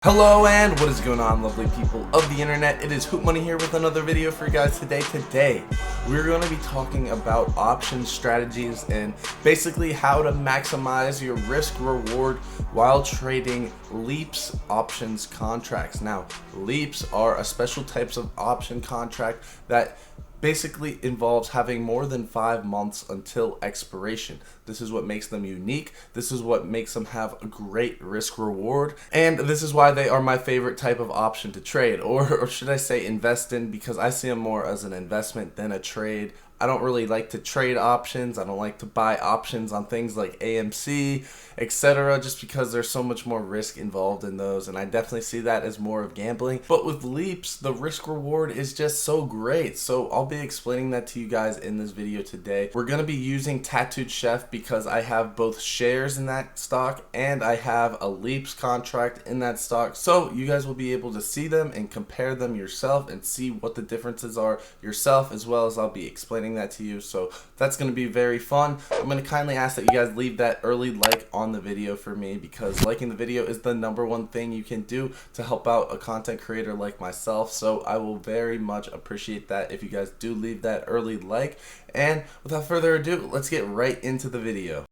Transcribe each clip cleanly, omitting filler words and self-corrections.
Hello and what is going on, lovely people of the internet? It is HOOTMONEY here with another video for you guys today. Today we're going to be talking about option strategies and basically how to maximize your risk reward while trading LEAPS options contracts. Now, LEAPS are a special types of option contract that basically involves having more than 5 months until expiration. This is what makes them unique. This is what makes them have a great risk reward. And this is why they are my favorite type of option to trade, or should I say invest in, because I see them more as an investment than a trade. I don't really like to trade options. I don't like to buy options on things like AMC, etc., just because there's so much more risk involved in those, and I definitely see that as more of gambling. But with LEAPS, the risk reward is just so great. So I'll be explaining that to you guys in this video today. We're going to be using Tattooed Chef because I have both shares in that stock and I have a LEAPS contract in that stock. So you guys will be able to see them and compare them yourself and see what the differences are yourself, as well as I'll be explaining that to you. So that's going to be very fun. I'm going to kindly ask that you guys leave that early like on the video for me, because liking the video is the #1 thing you can do to help out a content creator like myself. So I will very much appreciate that if you guys do leave that early like. And without further ado, let's get right into the video.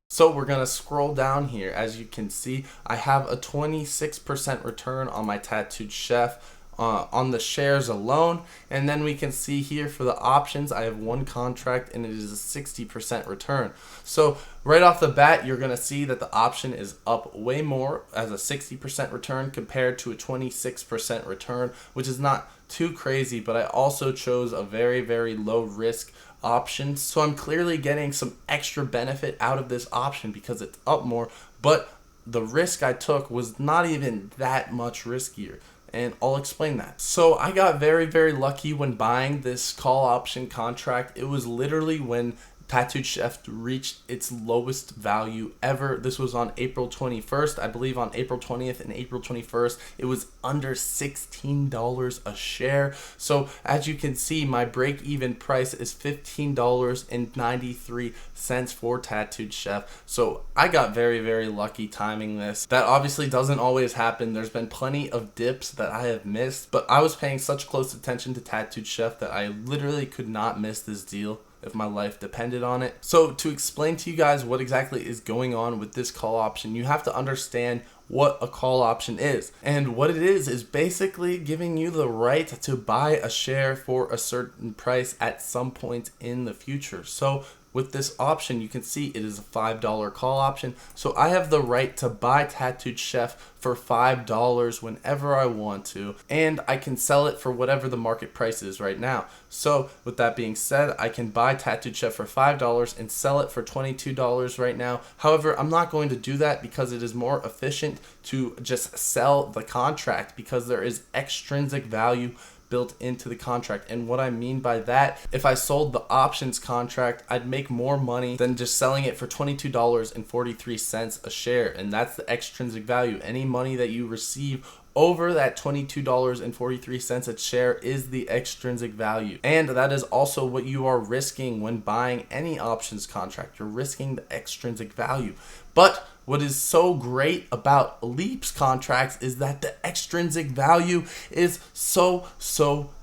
So we're going to scroll down here. As you can see, I have a 26% return on my Tattooed Chef on the shares alone. And then we can see here for the options, I have one contract and it is a 60% return. So right off the bat, you're going to see that the option is up way more as a 60% return compared to a 26% return, which is not too crazy, but I also chose a very, very low risk option. So I'm clearly getting some extra benefit out of this option because it's up more, but the risk I took was not even that much riskier. And I'll explain that. So I got very, very lucky when buying this call option contract. It was literally when Tattooed Chef reached its lowest value ever. This was on April 21st. I believe on April 20th and April 21st, it was under $16 a share. So as you can see, my break-even price is $15.93 for Tattooed Chef. So I got very, very lucky timing this. That obviously doesn't always happen. There's been plenty of dips that I have missed, but I was paying such close attention to Tattooed Chef that I literally could not miss this deal if my life depended on it. So to explain to you guys what exactly is going on with this call option, you have to understand what a call option is. And what it is basically giving you the right to buy a share for a certain price at some point in the future. So with this option, you can see it is a $5 call option. So I have the right to buy Tattooed Chef for $5 whenever I want to, and I can sell it for whatever the market price is right now. So with that being said, I can buy Tattooed Chef for $5 and sell it for $22 right now. However, I'm not going to do that because it is more efficient to just sell the contract, because there is extrinsic value built into the contract. And what I mean by that, if I sold the options contract, I'd make more money than just selling it for $22.43 a share, and that's the extrinsic value. Any money that you receive over that $22.43 a share is the extrinsic value. And that is also what you are risking when buying any options contract. You're risking the extrinsic value. But what is so great about LEAPS contracts is that the extrinsic value is so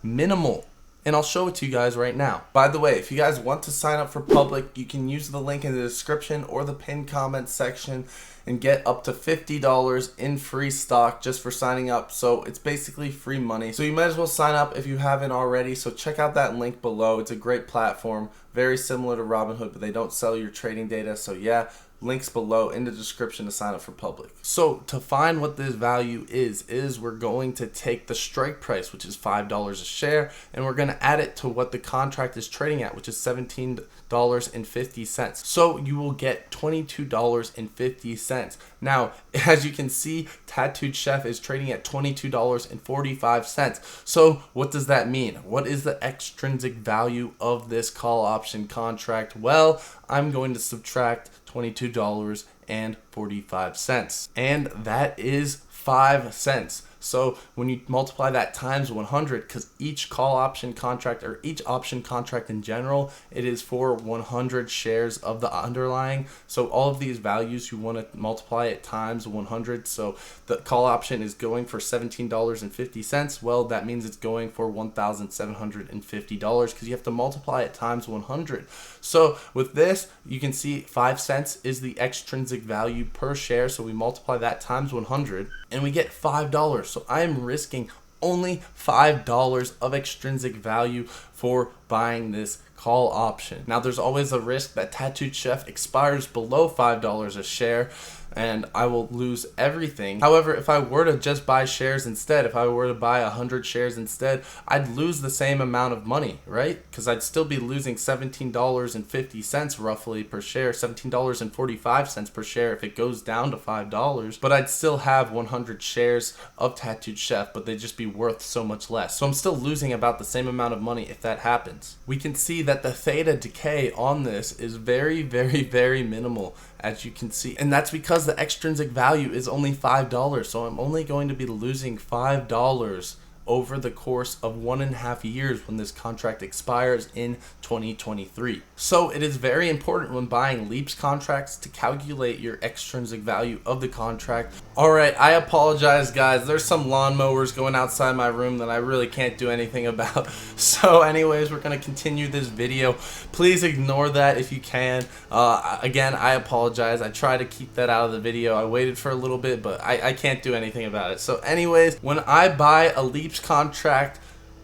minimal. And I'll show it to you guys right now. By the way, if you guys want to sign up for public, you can use the link in the description or the pinned comment section and get up to $50 in free stock just for signing up. So it's basically free money. So you might as well sign up if you haven't already. So check out that link below. It's a great platform, very similar to Robinhood, but they don't sell your trading data. So yeah, links below in the description to sign up for public. So to find what this value is we're going to take the strike price, which is $5 a share, and we're going to add it to what the contract is trading at, which is $17.50. So you will get $22.50. Now, as you can see, Tattooed Chef is trading at $22.45. So what does that mean? What is the extrinsic value of this call option contract? Well, I'm going to subtract $22.45, and that is 5 cents. So when you multiply that times 100, because each call option contract or each option contract in general, it is for 100 shares of the underlying. So all of these values, you want to multiply it times 100. So the call option is going for $17.50. Well, that means it's going for $1,750 because you have to multiply it times 100. So with this, you can see 5 cents is the extrinsic value per share. So we multiply that times 100 and we get $5. So I am risking only $5 of extrinsic value for buying this call option. Now there's always a risk that Tattooed Chef expires below $5 a share and I will lose everything. However, if I were to just buy shares instead, if I were to buy 100 shares instead, I'd lose the same amount of money, right? Because I'd still be losing $17.50 roughly per share, $17.45 per share if it goes down to $5, but I'd still have 100 shares of Tattooed Chef, but they'd just be worth so much less. So I'm still losing about the same amount of money if that happens. We can see that the theta decay on this is very, very, very minimal, as you can see, and that's because the extrinsic value is only $5. So I'm only going to be losing $5 over the course of 1.5 years when this contract expires in 2023. So it is very important when buying LEAPS contracts to calculate your extrinsic value of the contract. Alright, I apologize guys, there's some lawnmowers going outside my room that I really can't do anything about. So anyways, we're going to continue this video. Please ignore that if you can. Again, I apologize. I try to keep that out of the video. I waited for a little bit, but I can't do anything about it. So anyways, when I buy a LEAPS contract,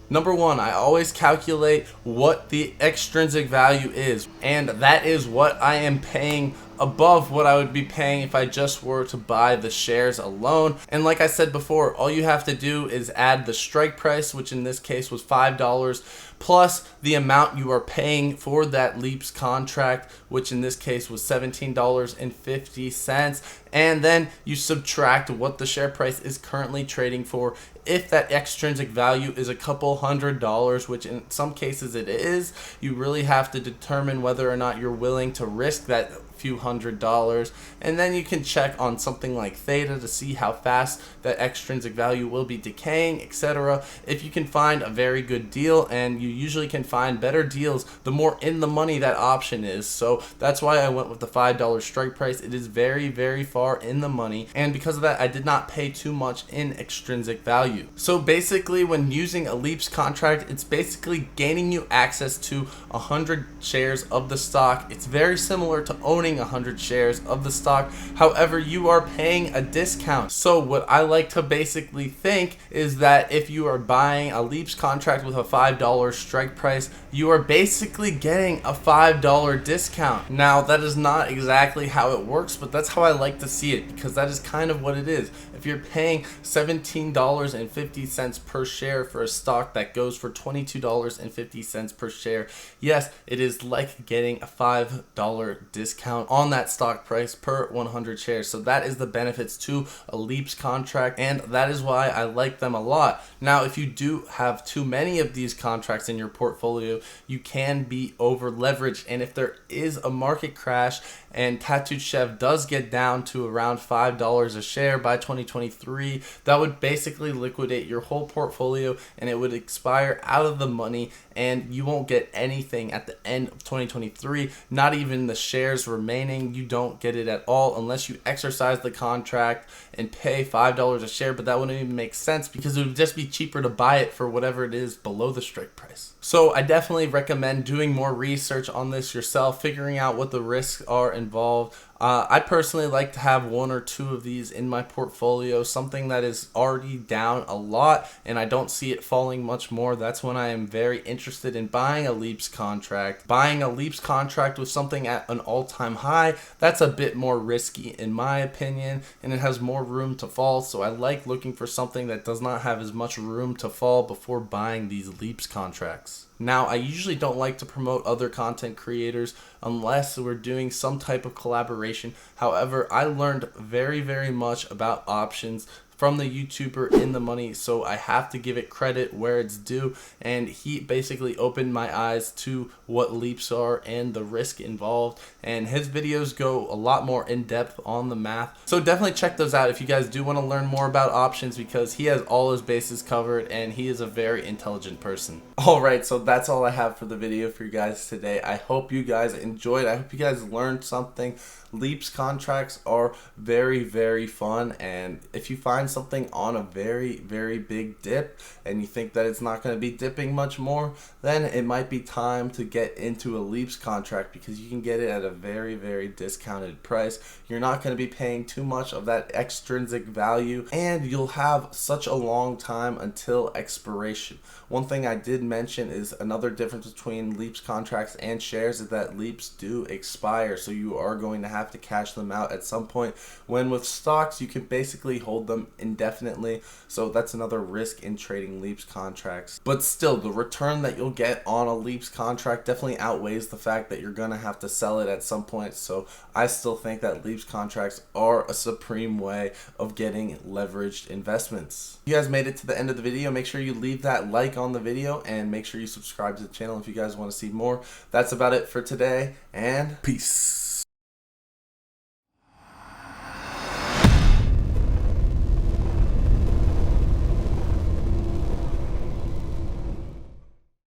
number one, I always calculate what the extrinsic value is, and that is what I am paying above what I would be paying if I just were to buy the shares alone. And like I said before, all you have to do is add the strike price, which in this case was $5, plus the amount you are paying for that LEAPS contract, which in this case was $17.50, and then you subtract what the share price is currently trading for. If that extrinsic value is a couple $100, which in some cases it is, you really have to determine whether or not you're willing to risk that few $100, and then you can check on something like theta to see how fast that extrinsic value will be decaying, etc. If you can find a very good deal, and you usually can find better deals the more in the money that option is. So that's why I went with the $5 strike price. It is very, very far in the money, and because of that I did not pay too much in extrinsic value. So basically, when using a LEAPS contract, it's basically gaining you access to 100 shares of the stock. It's very similar to owning 100 shares of the stock. However, you are paying a discount. So what I like to basically think is that if you are buying a LEAPS contract with a $5 strike price, you are basically getting a $5 discount. Now, that is not exactly how it works, but that's how I like to see it, because that is kind of what it is. If you're paying $17.50 per share for a stock that goes for $22.50 per share, yes, it is like getting a $5 discount on that stock price per 100 shares. So that is the benefits to a LEAPS contract, and that is why I like them a lot. Now, if you do have too many of these contracts in your portfolio, you can be over leveraged, and if there is a market crash and Tattooed Chef does get down to around $5 a share by 2023, that would basically liquidate your whole portfolio, and it would expire out of the money, and you won't get anything at the end of 2023, not even the shares remaining. You don't get it at all unless you exercise the contract and pay $5 a share, but that wouldn't even make sense because it would just be cheaper to buy it for whatever it is below the strike price. So I definitely recommend doing more research on this yourself, figuring out what the risks are involved. I personally like to have 1 or 2 of these in my portfolio, something that is already down a lot and I don't see it falling much more. That's when I am very interested in buying a LEAPS contract. Buying a LEAPS contract with something at an all-time high, that's a bit more risky in my opinion, and it has more room to fall. So I like looking for something that does not have as much room to fall before buying these LEAPS contracts. Now, I usually don't like to promote other content creators unless we're doing some type of collaboration. However, I learned very, very much about options from the YouTuber in the money, so I have to give it credit where it's due, and he basically opened my eyes to what LEAPS are and the risk involved, and his videos go a lot more in depth on the math. So definitely check those out if you guys do want to learn more about options, because he has all his bases covered and he is a very intelligent person. Alright, so that's all I have for the video for you guys today. I hope you guys enjoyed. I hope you guys learned something. LEAPS contracts are very, very fun, and if you find something on a very, very big dip and you think that it's not going to be dipping much more, then it might be time to get into a LEAPS contract, because you can get it at a very, very discounted price. You're not going to be paying too much of that extrinsic value, and you'll have such a long time until expiration. One thing I did mention is another difference between LEAPS contracts and shares is that LEAPS do expire, so you are going to have to cash them out at some point, when with stocks you can basically hold them indefinitely. So that's another risk in trading LEAPS contracts. But still, the return that you'll get on a LEAPS contract definitely outweighs the fact that you're gonna have to sell it at some point. So I still think that LEAPS contracts are a supreme way of getting leveraged investments. If you guys made it to the end of the video, make sure you leave that like on the video and make sure you subscribe to the channel if you guys want to see more. That's about it for today, and peace.